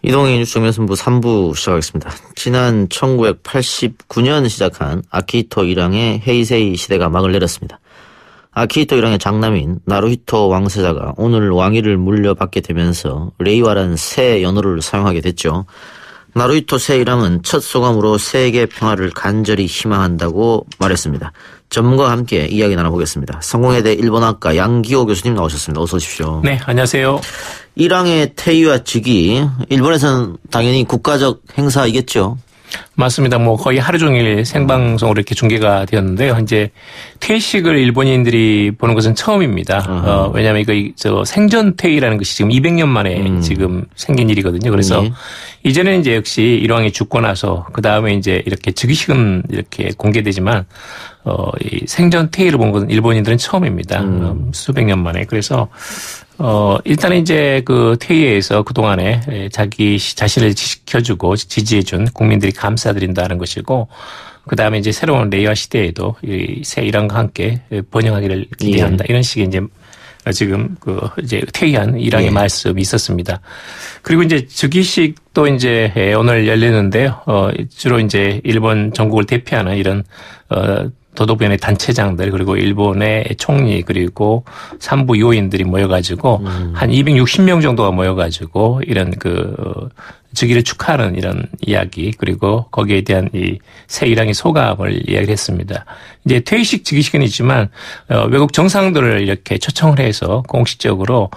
이동희 뉴스 정면승부 3부 시작하겠습니다. 지난 1989년 시작한 아키히토 일왕의 헤이세이 시대가 막을 내렸습니다. 아키히토 일왕의 장남인 나루히토 왕세자가 오늘 왕위를 물려받게 되면서 레이와라는 새 연호를 사용하게 됐죠. 나루히토 새 일왕은 첫 소감으로 세계 평화를 간절히 희망한다고 말했습니다. 전문가와 함께 이야기 나눠보겠습니다. 성공회대 일본학과 양기호 교수님 나오셨습니다. 어서 오십시오. 네, 안녕하세요. 일왕의 퇴위와 즉위, 일본에서는 당연히 국가적 행사이겠죠. 맞습니다. 거의 하루 종일 생방송으로 이렇게 중계가 되었는데요. 이제 퇴식을 일본인들이 보는 것은 처음입니다. 왜냐하면 이거 생전 퇴위라는 것이 지금 200년 만에 지금 생긴 일이거든요. 그래서 이제는 이제 역시 일왕이 죽고 나서 그 다음에 이제 이렇게 즉위식은 이렇게 공개되지만 이 생전 퇴위를 본 것은 일본인들은 처음입니다. 수백 년 만에. 그래서 일단은 이제 그 퇴위에서 그동안에 자기 자신을 지켜주고 지지해준 국민들이 감사드린다는 것이고, 그 다음에 이제 새로운 레이와 시대에도 이 새 일왕과 함께 번영하기를 기대한다. 이런 식의 이제 지금 이제 퇴위한 일왕의 말씀이 있었습니다. 그리고 이제 즉위식도 이제 오늘 열리는데요. 주로 이제 일본 전국을 대표하는 이런 도도부연의 단체장들, 그리고 일본의 총리, 그리고 산부 요인들이 모여가지고 한 260명 정도가 모여가지고 이런 즉위를 축하하는 이런 이야기, 그리고 거기에 대한 이 새 일왕의 소감을 이야기를 했습니다. 이제 퇴위식 즉위식은 있지만 외국 정상들을 이렇게 초청을 해서 공식적으로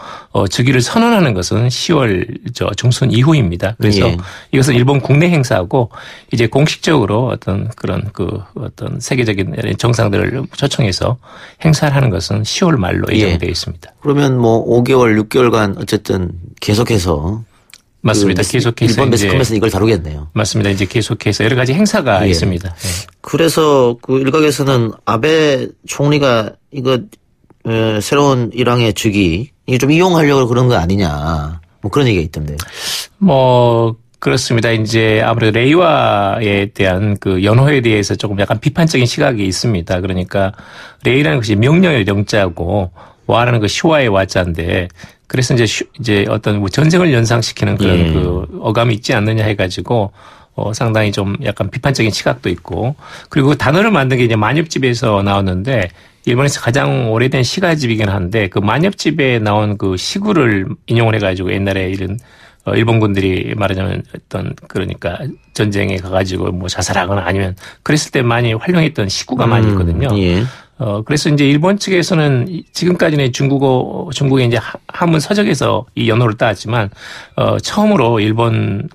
즉위를 선언하는 것은 10월 중순 이후입니다. 그래서 이것은 일본 국내 행사고, 이제 공식적으로 어떤 그런 어떤 세계적인 정상들을 초청해서 행사를 하는 것은 10월 말로 예정되어 있습니다. 그러면 5개월, 6개월간 어쨌든 계속해서. 맞습니다. 계속해서 일본 매스컴에서는 이걸 다루겠네요. 맞습니다. 이제 계속해서 여러 가지 행사가 있습니다. 그래서 일각에서는 아베 총리가 이거 새로운 일왕의 즉위 이게 좀 이용하려고 그런 거 아니냐, 그런 얘기가 있던데. 그렇습니다. 이제 아무래도 레이와에 대한 연호에 대해서 조금 약간 비판적인 시각이 있습니다. 그러니까 레이라는 것이 명령의 명자고 와라는 거 시와의 와자인데, 그래서 이제 어떤 전쟁을 연상시키는 그런 어감이 있지 않느냐 해가지고 상당히 좀 약간 비판적인 시각도 있고, 그리고 단어를 만든 게 이제 만엽집에서 나왔는데, 일본에서 가장 오래된 시가집이긴 한데 그 만엽집에 나온 시구를 인용을 해가지고 옛날에 이런 일본군들이 말하자면 그러니까 전쟁에 가가지고 자살하거나 아니면 그랬을 때 많이 활용했던 시구가 많이 있거든요. 그래서 이제 일본 측에서는 지금까지는 중국의 이제 한문 서적에서 이 연호를 따왔지만, 처음으로 일본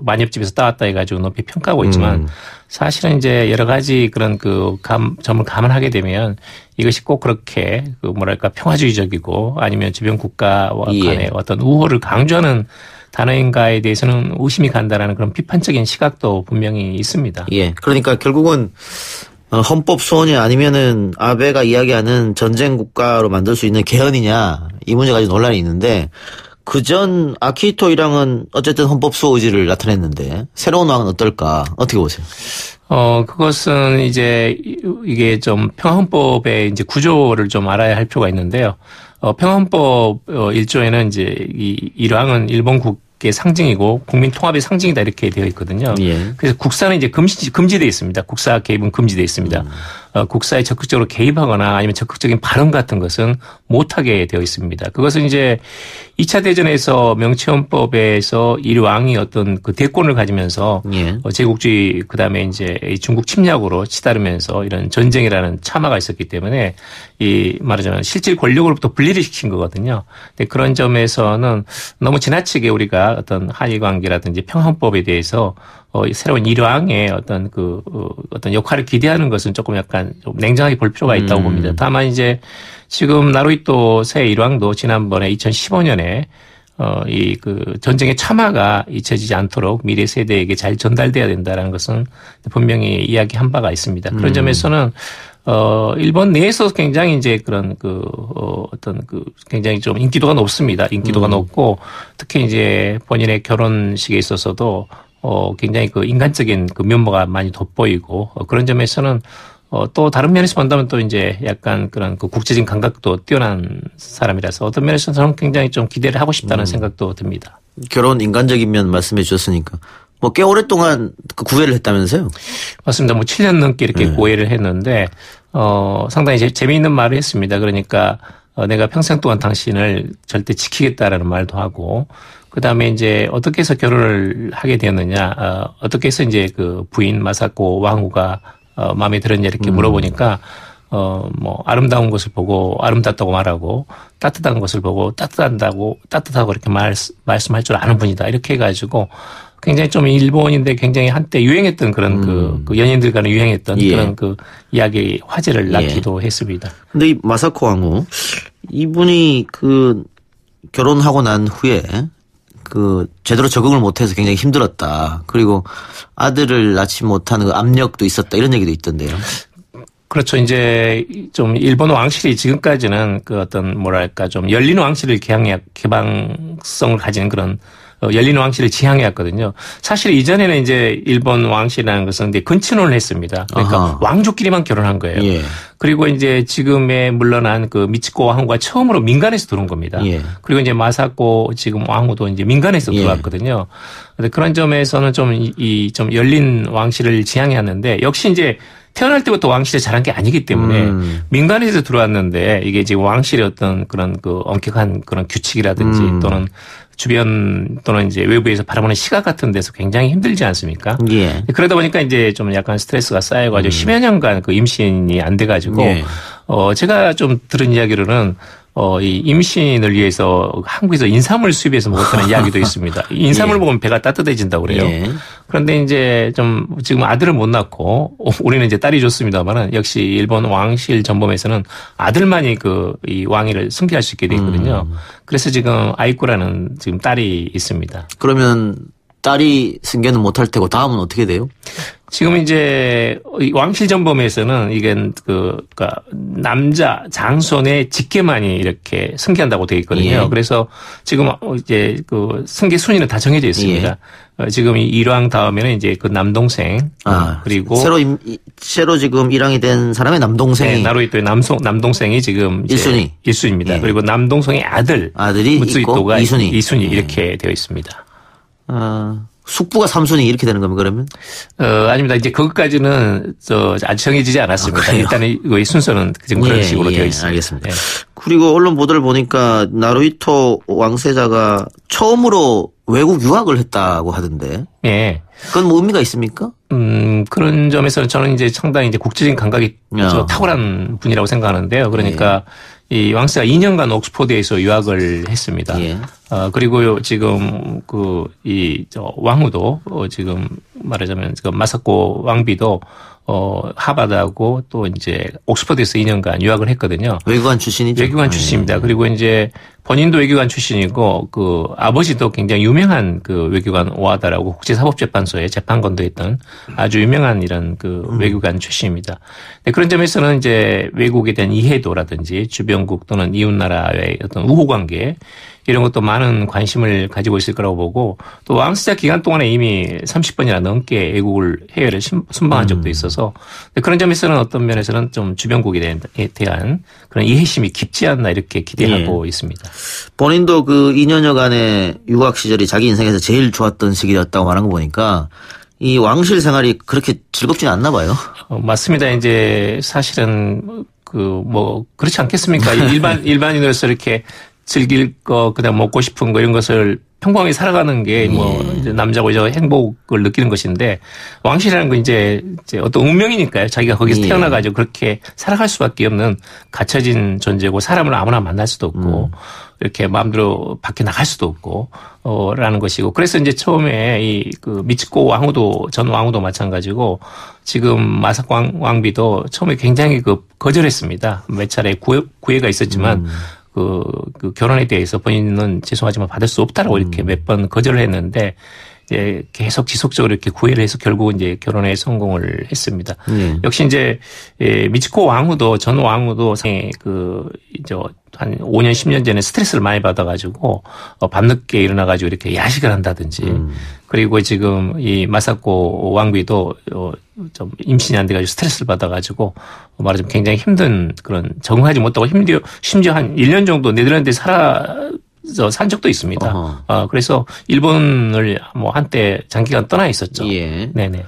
만엽집에서 따왔다 해가지고 높이 평가하고 있지만, 사실은 이제 여러 가지 그런 점을 감안하게 되면 이것이 꼭 그렇게 평화주의적이고 아니면 주변 국가와 간의 어떤 우호를 강조하는 단어인가에 대해서는 의심이 간다라는 그런 비판적인 시각도 분명히 있습니다. 그러니까 결국은 헌법 소원이 아니면은 아베가 이야기하는 전쟁 국가로 만들 수 있는 개헌이냐, 이 문제가 아직 논란이 있는데, 그전 아키히토 일왕은 어쨌든 헌법 수호 의지를 나타냈는데 새로운 왕은 어떨까, 어떻게 보세요? 그것은 이제 이게 좀 평화헌법의 이제 구조를 좀 알아야 할 필요가 있는데요. 평화헌법 1조에는 이제 이 일왕은 일본국 의 상징이고 국민 통합의 상징이다 이렇게 되어 있거든요. 그래서 국사는 이제 금지되어 있습니다. 국사 개입은 금지되어 있습니다. 국사에 적극적으로 개입하거나 아니면 적극적인 발언 같은 것은 못하게 되어 있습니다. 그것은 이제 2차 대전에서 명치헌법에서 일왕이 어떤 대권을 가지면서 제국주의 그다음에 이제 중국 침략으로 치달으면서 이런 전쟁이라는 참화가 있었기 때문에 이 말하자면 실질 권력으로부터 분리를 시킨 거거든요. 근데 그런 점에서는 너무 지나치게 우리가 어떤 한일 관계라든지 평화헌법에 대해서 새로운 일왕의 어떤 어떤 역할을 기대하는 것은 조금 약간 좀 냉정하게 볼 필요가 있다고 봅니다. 다만 이제 지금 나루히토 새 일왕도 지난번에 2015년에 전쟁의 참화가 잊혀지지 않도록 미래 세대에게 잘 전달돼야 된다라는 것은 분명히 이야기한 바가 있습니다. 그런 점에서는 일본 내에서 굉장히 이제 그런 굉장히 좀 인기도가 높습니다. 인기도가 높고 특히 이제 본인의 결혼식에 있어서도 굉장히 인간적인 면모가 많이 돋보이고 그런 점에서는 또 다른 면에서 본다면 또 이제 약간 그런 그 국제적인 감각도 뛰어난 사람이라서 어떤 면에서 저는 굉장히 좀 기대를 하고 싶다는 생각도 듭니다. 결혼 인간적인 면 말씀해 주셨으니까 뭐 꽤 오랫동안 그 구애를 했다면서요? 맞습니다. 뭐 7년 넘게 이렇게 고해를 했는데 상당히 재미있는 말을 했습니다. 그러니까 내가 평생 동안 당신을 절대 지키겠다라는 말도 하고 그다음에 이제 어떻게 해서 결혼을 하게 되었느냐, 어떻게 해서 이제 그 부인 마사코 왕후가 마음에 들었냐 이렇게 물어보니까 뭐 아름다운 것을 보고 아름답다고 말하고 따뜻한 것을 보고 따뜻하고 이렇게 말씀할 줄 아는 분이다 이렇게 해가지고 굉장히 좀 일본인데 굉장히 한때 유행했던 그런 그 연인들 간에 유행했던 그런 그 이야기 화제를 낳기도 했습니다. 근데 이 마사코 왕후 이분이 그 결혼하고 난 후에 그 제대로 적응을 못해서 굉장히 힘들었다. 그리고 아들을 낳지 못하는 그 압력도 있었다. 이런 얘기도 있던데요. 그렇죠. 이제 좀 일본 왕실이 지금까지는 그 어떤 뭐랄까 좀 열린 왕실을 개방성을 가진 그런 열린 왕실을 지향해왔거든요. 사실 이전에는 이제 일본 왕실이라는 것은 이제 근친혼을 했습니다. 그러니까 아하. 왕족끼리만 결혼한 거예요. 예. 그리고 이제 지금에 물러난 그 미치코 왕후가 처음으로 민간에서 들어온 겁니다. 예. 그리고 이제 마사코 지금 왕후도 이제 민간에서 들어왔거든요. 근데 그런 점에서는 좀 좀 열린 왕실을 지향해왔는데 역시 이제 태어날 때부터 왕실에 자란 게 아니기 때문에 민간에서 들어왔는데 이게 지금 왕실의 어떤 그런 그 엄격한 그런 규칙이라든지 또는 주변 또는 이제 외부에서 바라보는 시각 같은 데서 굉장히 힘들지 않습니까? 예. 그러다 보니까 이제 좀 약간 스트레스가 쌓여가지고 10여 년간 그 임신이 안 돼가지고 제가 좀 들은 이야기로는 이 임신을 위해서 한국에서 인삼을 수입해서 먹었다는 이야기도 있습니다. 인삼을 먹으면 배가 따뜻해진다고 그래요. 그런데 이제 좀 지금 아들을 못 낳고 우리는 이제 딸이 좋습니다만은 역시 일본 왕실 전범에서는 아들만이 이 왕위를 승계할 수 있게 돼 있거든요. 그래서 지금 아이코라는 지금 딸이 있습니다. 그러면 딸이 승계는 못할 테고 다음은 어떻게 돼요? 지금 이제 왕실 전범에서는 이게 그러니까 남자 장손의 직계만이 이렇게 승계한다고 되어 있거든요. 그래서 지금 이제 그 승계 순위는 다 정해져 있습니다. 지금 이 일왕 다음에는 이제 그 남동생 그리고 새로 지금 일왕이 된 사람의 남동생이 나루히토의 남동생이 지금 1순위입니다. 그리고 남동생의 아들이 무츠히토가 2순위 이렇게 되어 있습니다. 숙부가 3순위 이렇게 되는 겁니까, 그러면? 아닙니다. 이제 그것까지는 아직 정해지지 않았습니다. 일단은 이 순서는 지금 그런 식으로 되어 있습니다. 알겠습니다. 그리고 언론 보도를 보니까 나루히토 왕세자가 처음으로 외국 유학을 했다고 하던데. 예. 그건 뭐 의미가 있습니까? 그런 점에서는 저는 이제 상당히 이제 국제적인 감각이 탁월한 분이라고 생각하는데요. 그러니까 이 왕세가 2년간 옥스퍼드에서 유학을 했습니다. 그리고 지금 왕후도 지금 말하자면 지금 마사코 왕비도 하버드하고 또 이제 옥스퍼드에서 2년간 유학을 했거든요. 외교관 출신이죠. 외교관 출신입니다. 그리고 이제 본인도 외교관 출신이고 그 아버지도 굉장히 유명한 그 외교관 오하다라고 국제사법재판소에 재판관도 했던 아주 유명한 이런 그 외교관 출신입니다. 네, 그런 점에서는 이제 외국에 대한 이해도라든지 주변국 또는 이웃나라의 어떤 우호관계 이런 것도 많은 관심을 가지고 있을 거라고 보고 또 왕세자 기간 동안에 이미 30번이나 넘게 해외를 순방한 적도 있어서 그런 점에서는 어떤 면에서는 좀 주변국에 대한 그런 이해심이 깊지 않나 이렇게 기대하고 있습니다. 본인도 그 2년여간의 유학 시절이 자기 인생에서 제일 좋았던 시기였다고 말한 거 보니까 이 왕실 생활이 그렇게 즐겁지는 않나 봐요. 맞습니다. 이제 사실은 그렇지 않겠습니까? 일반인으로서 이렇게 즐길 거, 그냥 먹고 싶은 거 이런 것을 평범하게 살아가는 게 이제 남자고 이제 행복을 느끼는 것인데 왕실이라는 건 이제 어떤 운명이니까요. 자기가 거기서 태어나가지고 그렇게 살아갈 수밖에 없는 갇혀진 존재고 사람을 아무나 만날 수도 없고 이렇게 마음대로 밖에 나갈 수도 없고 라는 것이고 그래서 이제 처음에 그 미치코 왕후도 전 왕후도 마찬가지고 지금 마사코 왕비도 처음에 굉장히 거절했습니다. 몇 차례 구애가 있었지만 그 결혼에 대해서 본인은 죄송하지만 받을 수 없다라고 이렇게 몇 번 거절을 했는데 이제 계속 지속적으로 이렇게 구애를 해서 결국은 이제 결혼에 성공을 했습니다. 역시 이제 미치코 왕후도 전 왕후도 이제 한 5년 10년 전에 스트레스를 많이 받아가지고 밤늦게 일어나가지고 이렇게 야식을 한다든지 그리고 지금 이 마사코 왕비도 좀 임신이 안 돼가지고 스트레스를 받아가지고 말하자면 굉장히 힘든 그런 적응하지 못하고 심지어 한 1년 정도 네덜란드에 산 적도 있습니다. 그래서 일본을 뭐 한때 장기간 떠나 있었죠. 예. 네네.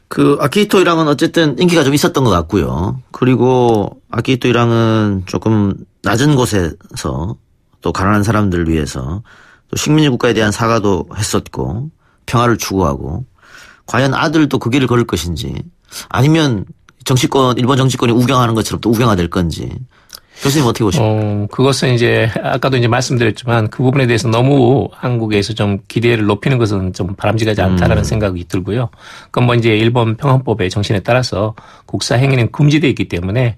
그 아키히토 일왕은 어쨌든 인기가 좀 있었던 것 같고요. 그리고 아키히토 일왕은 조금 낮은 곳에서 또 가난한 사람들을 위해서 또 식민지 국가에 대한 사과도 했었고 평화를 추구하고 과연 아들도 그 길을 걸을 것인지 아니면 일본 정치권이 우경하는 것처럼 또 우경화될 건지 교수님 어떻게 보십니까? 그것은 이제 아까도 이제 말씀드렸지만 그 부분에 대해서 너무 한국에서 좀 기대를 높이는 것은 좀 바람직하지 않다라는 생각이 들고요. 그건 뭐 이제 일본 평화법의 정신에 따라서 국사 행위는 금지되어 있기 때문에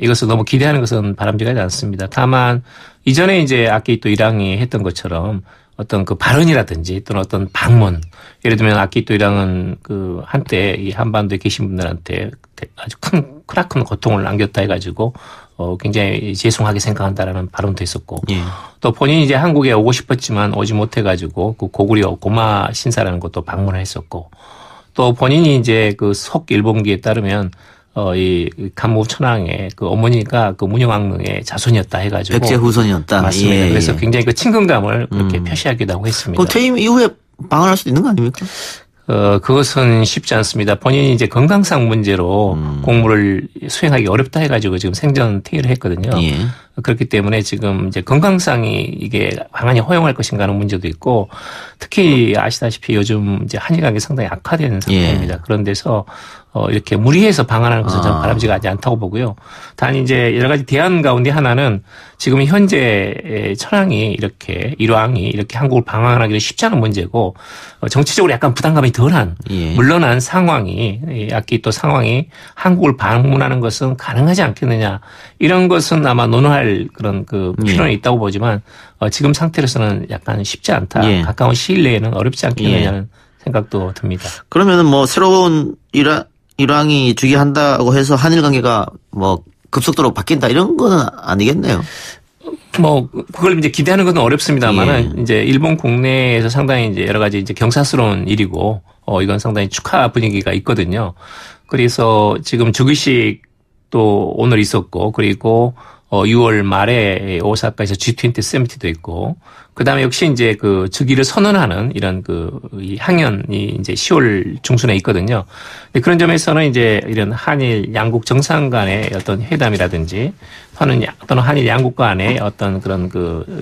이것을 너무 기대하는 것은 바람직하지 않습니다. 다만 이전에 이제 아키히토 일왕이 했던 것처럼 어떤 그 발언이라든지 또는 어떤 방문, 예를 들면 아키히토 일왕은 그 한때 이 한반도에 계신 분들한테 아주 크나큰 고통을 남겼다 해가지고 굉장히 죄송하게 생각한다라는 발언도 했었고 또 본인이 이제 한국에 오고 싶었지만 오지 못해가지고 그 고구려 고마 신사라는 것도 방문을 했었고 또 본인이 이제 그 속 일본기에 따르면 이 간무 천황의 그 어머니가 그 문영왕릉의 자손이었다 해가지고 백제 후손이었다. 맞습니다. 그래서 굉장히 그 친근감을 그렇게 표시하기도 하고 했습니다. 그 퇴임 이후에 방한할 수도 있는 거 아닙니까? 그것은 쉽지 않습니다. 본인이 이제 건강상 문제로 공무를 수행하기 어렵다 해가지고 지금 생전 퇴위를 했거든요. 그렇기 때문에 지금 이제 건강상이 이게 방한이 허용할 것인가 하는 문제도 있고 특히 아시다시피 요즘 이제 한일 관계 상당히 악화된 상태입니다. 그런 데서 이렇게 무리해서 방한하는 것은 저는 바람직하지 않다고 보고요. 단 이제 여러 가지 대안 가운데 하나는 지금 현재 천황이 이렇게 일왕이 이렇게 한국을 방한하기는 쉽지 않은 문제고 정치적으로 약간 부담감이 덜한 물러난 상황이 아키히토 상황이 한국을 방문하는 것은 가능하지 않겠느냐 이런 것은 아마 논의할 그런 그 필요는 있다고 보지만 지금 상태로서는 약간 쉽지 않다. 가까운 시일 내에는 어렵지 않겠느냐는 생각도 듭니다. 그러면은 뭐 새로운 일왕이 즉위한다고 해서 한일 관계가 뭐 급속도로 바뀐다 이런 거는 아니겠네요. 뭐 그걸 이제 기대하는 것은 어렵습니다만은 이제 일본 국내에서 상당히 이제 여러 가지 이제 경사스러운 일이고 이건 상당히 축하 분위기가 있거든요. 그래서 지금 즉위식도 오늘 있었고 그리고 6월 말에 오사카에서 G20 서미트도 있고 그다음에 역시 이제 그 즉위를 선언하는 이런 이 항연이 이제 10월 중순에 있거든요. 그런 점에서는 이제 이런 한일 양국 정상 간의 어떤 회담이라든지 또는 한일 양국 간의 어떤 그런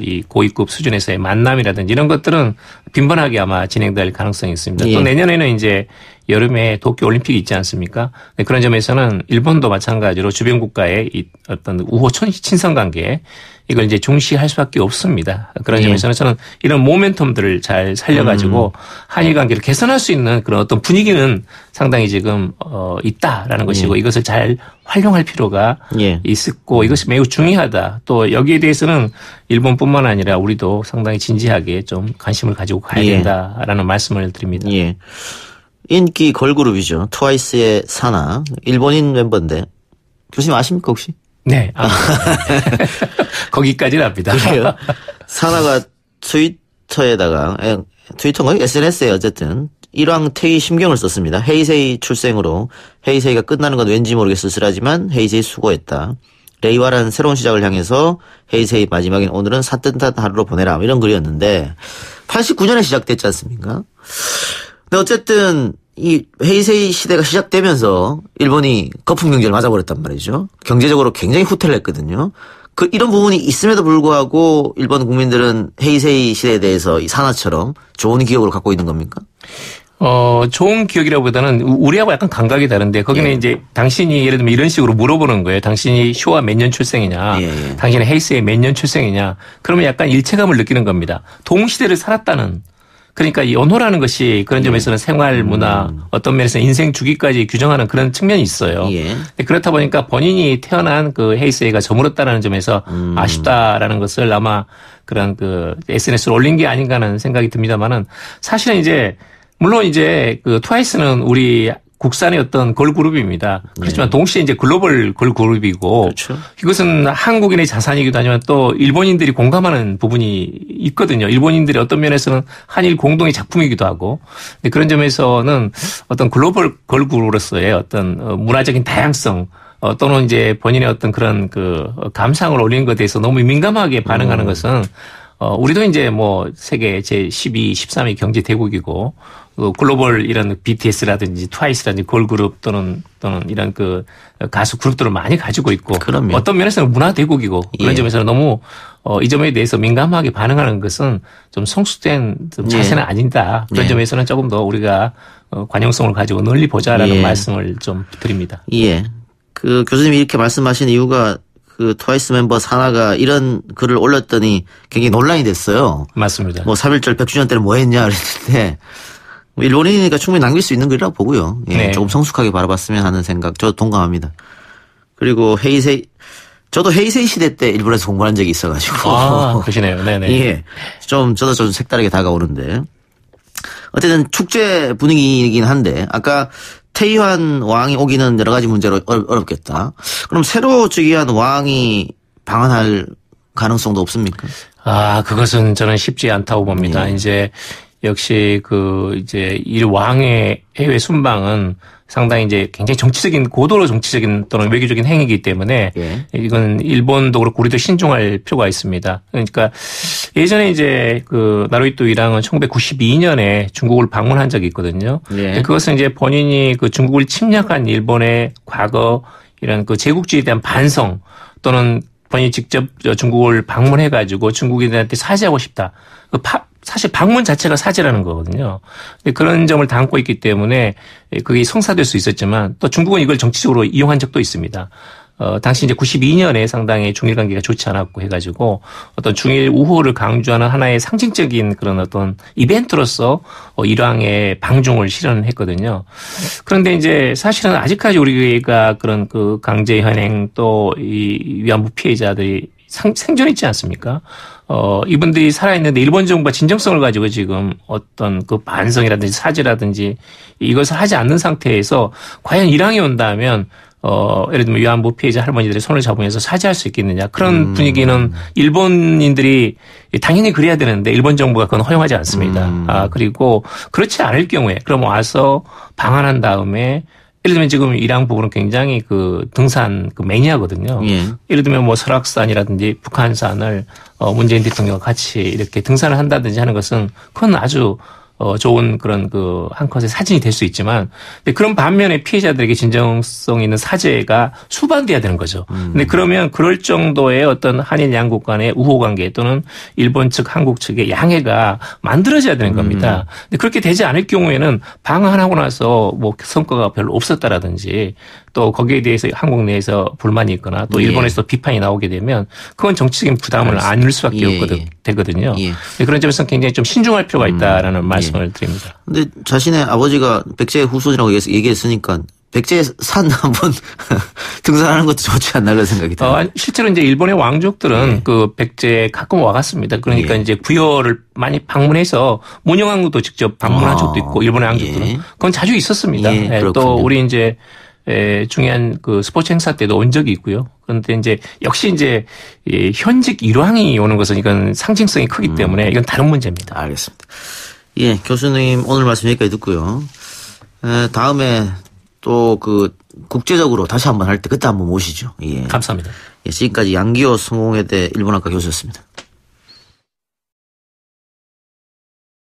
이 고위급 수준에서의 만남이라든지 이런 것들은 빈번하게 아마 진행될 가능성이 있습니다. 또 내년에는 이제 여름에 도쿄 올림픽이 있지 않습니까? 그런 점에서는 일본도 마찬가지로 주변 국가의 이 어떤 우호 친선 관계 이걸 이제 중시할 수밖에 없습니다. 그런 점에서는 저는 이런 모멘텀들을 잘 살려가지고 한일 관계를 개선할 수 있는 그런 어떤 분위기는 상당히 지금 있다라는 것이고 이것을 잘 활용할 필요가 있었고 이것이 매우 중요하다. 또 여기에 대해서는 일본뿐만 아니라 우리도 상당히 진지하게 좀 관심을 가지고 가야 된다라는 말씀을 드립니다. 인기 걸그룹이죠. 트와이스의 사나 일본인 멤버인데 교수님 아십니까 혹시? 네. 거기까지는 압니다. 그래요? 사나가 트위터인가요? SNS에 어쨌든 일왕 퇴위 심경을 썼습니다. 헤이세이 출생으로 헤이세이가 끝나는 건 왠지 모르게 쓸쓸하지만 헤이세이 수고했다. 레이와라는 새로운 시작을 향해서 헤이세이 마지막인 오늘은 산뜻한 하루로 보내라. 이런 글이었는데 89년에 시작됐지 않습니까? 근데 어쨌든 이 헤이세이 시대가 시작되면서 일본이 거품 경제를 맞아버렸단 말이죠. 경제적으로 굉장히 후퇴를 했거든요. 이런 부분이 있음에도 불구하고 일본 국민들은 헤이세이 시대에 대해서 이 산하처럼 좋은 기억으로 갖고 있는 겁니까? 좋은 기억이라기보다는 우리하고 약간 감각이 다른데 거기는 이제 당신이 예를 들면 이런 식으로 물어보는 거예요. 당신이 쇼와 몇 년 출생이냐. 당신이 헤이세이 몇 년 출생이냐. 그러면 약간 일체감을 느끼는 겁니다. 동시대를 살았다는 그러니까 이 언호라는 것이 그런 점에서는 생활 문화 어떤 면에서는 인생 주기까지 규정하는 그런 측면이 있어요. 예. 그렇다 보니까 본인이 태어난 그 헤이세이가 저물었다라는 점에서 아쉽다라는 것을 아마 그런 그 SNS로 올린 게 아닌가 하는 생각이 듭니다만은 사실은 이제 물론 이제 그 트와이스는 우리 국산의 어떤 걸그룹입니다. 그렇지만 동시에 이제 글로벌 걸그룹이고 그렇죠. 이것은 한국인의 자산이기도 하지만 또 일본인들이 공감하는 부분이 있거든요. 일본인들이 어떤 면에서는 한일 공동의 작품이기도 하고 그런 점에서는 어떤 글로벌 걸그룹으로서의 어떤 문화적인 다양성 또는 이제 본인의 어떤 그런 그 감상을 올리는 것에 대해서 너무 민감하게 반응하는 것은 우리도 이제 뭐 세계 제12, 13위 경제 대국이고 글로벌 이런 BTS라든지 트와이스라든지 걸그룹 또는 이런 그 가수 그룹들을 많이 가지고 있고 그럼요. 어떤 면에서는 문화 대국이고 그런 예. 점에서는 너무 이 점에 대해서 민감하게 반응하는 것은 좀 성숙된 자세는 예. 아니다. 그런 예. 점에서는 조금 더 우리가 관용성을 가지고 널리 보자라는 예. 말씀을 좀 드립니다. 예. 그 교수님이 이렇게 말씀하신 이유가 그 트와이스 멤버 사나가 이런 글을 올렸더니 굉장히 논란이 됐어요. 맞습니다. 뭐 3.1절 100주년 때는 뭐 했냐 그랬는데 뭐 일본인이니까 충분히 남길 수 있는 글이라고 보고요. 예. 네. 조금 성숙하게 바라봤으면 하는 생각 저도 동감합니다. 그리고 헤이세이 저도 헤이세이 시대 때 일본에서 공부한 적이 있어가지고 그러시네요. 네네. 예. 저도 좀 색다르게 다가오는데 어쨌든 축제 분위기이긴 한데 아까 태희환 왕이 오기는 여러 가지 문제로 어렵겠다. 그럼 새로 즉위한 왕이 방한할 가능성도 없습니까? 그것은 저는 쉽지 않다고 봅니다. 이제 역시 이제 이 왕의 해외 순방은 상당히 이제 굉장히 고도로 정치적인 또는 외교적인 행위이기 때문에 예. 이건 일본도 그렇고 우리도 신중할 필요가 있습니다. 그러니까 예전에 이제 그 나루히토 일왕은 1992년에 중국을 방문한 적이 있거든요. 예. 그것은 이제 본인이 그 중국을 침략한 일본의 과거 이런 그 제국주의에 대한 반성 또는 본인이 직접 중국을 방문해 가지고 중국인들한테 사죄하고 싶다. 사실 방문 자체가 사죄라는 거거든요. 그런 점을 담고 있기 때문에 그게 성사될 수 있었지만 또 중국은 이걸 정치적으로 이용한 적도 있습니다. 당시 이제 92년에 상당히 중일 관계가 좋지 않았고 해가지고 어떤 중일 우호를 강조하는 하나의 상징적인 그런 어떤 이벤트로서 일왕의 방중을 실현했거든요. 그런데 이제 사실은 아직까지 우리가 그런 그 강제 현행 또 이 위안부 피해자들이 생존해 있지 않습니까? 이분들이 살아있는데 일본 정부가 진정성을 가지고 지금 어떤 그 반성이라든지 사죄라든지 이것을 하지 않는 상태에서 과연 일왕이 온다면 예를 들면 위안부 피해자 할머니들의 손을 잡으면서 사죄할 수 있겠느냐. 그런 분위기는 일본인들이 당연히 그래야 되는데 일본 정부가 그건 허용하지 않습니다. 그리고 그렇지 않을 경우에 그럼 와서 방한한 다음에 예를 들면 지금 일왕 부부는 굉장히 그 등산 그 매니아거든요. 예. 예를 들면 뭐 설악산이라든지 북한산을 문재인 대통령과 같이 이렇게 등산을 한다든지 하는 것은 그건 아주 좋은 그런 그 한 컷의 사진이 될 수 있지만 그런 반면에 피해자들에게 진정성 있는 사죄가 수반돼야 되는 거죠. 근데 그러면 그럴 정도의 어떤 한일 양국 간의 우호 관계 또는 일본 측 한국 측의 양해가 만들어져야 되는 겁니다. 근데 그렇게 되지 않을 경우에는 방한하고 나서 뭐 성과가 별로 없었다라든지 또 거기에 대해서 한국 내에서 불만이 있거나 또 일본에서 비판이 나오게 되면 그건 정치적인 부담을 안을 수밖에 되거든요. 그런 점에서 굉장히 좀 신중할 필요가 있다라는 말씀을 드립니다. 근데 자신의 아버지가 백제의 후손이라고 얘기했으니까 백제 산 한번 등산하는 것도 좋지 않나 그런 생각이 들어요. 실제로 이제 일본의 왕족들은 그 백제에 가끔 와갔습니다. 그러니까 이제 부여를 많이 방문해서 문영왕후도 직접 방문한 적도 있고 일본의 왕족들은 그건 자주 있었습니다. 또 우리 이제 중요한 그 스포츠 행사 때도 온 적이 있고요. 그런데 이제 역시 이제 현직 일왕이 오는 것은 이건 상징성이 크기 때문에 이건 다른 문제입니다. 알겠습니다. 예, 교수님 오늘 말씀 여기까지 듣고요. 다음에 또 그 국제적으로 다시 한번 할 때 그때 한번 모시죠. 예. 감사합니다. 예, 지금까지 양기호 성공회대 일본학과 교수였습니다.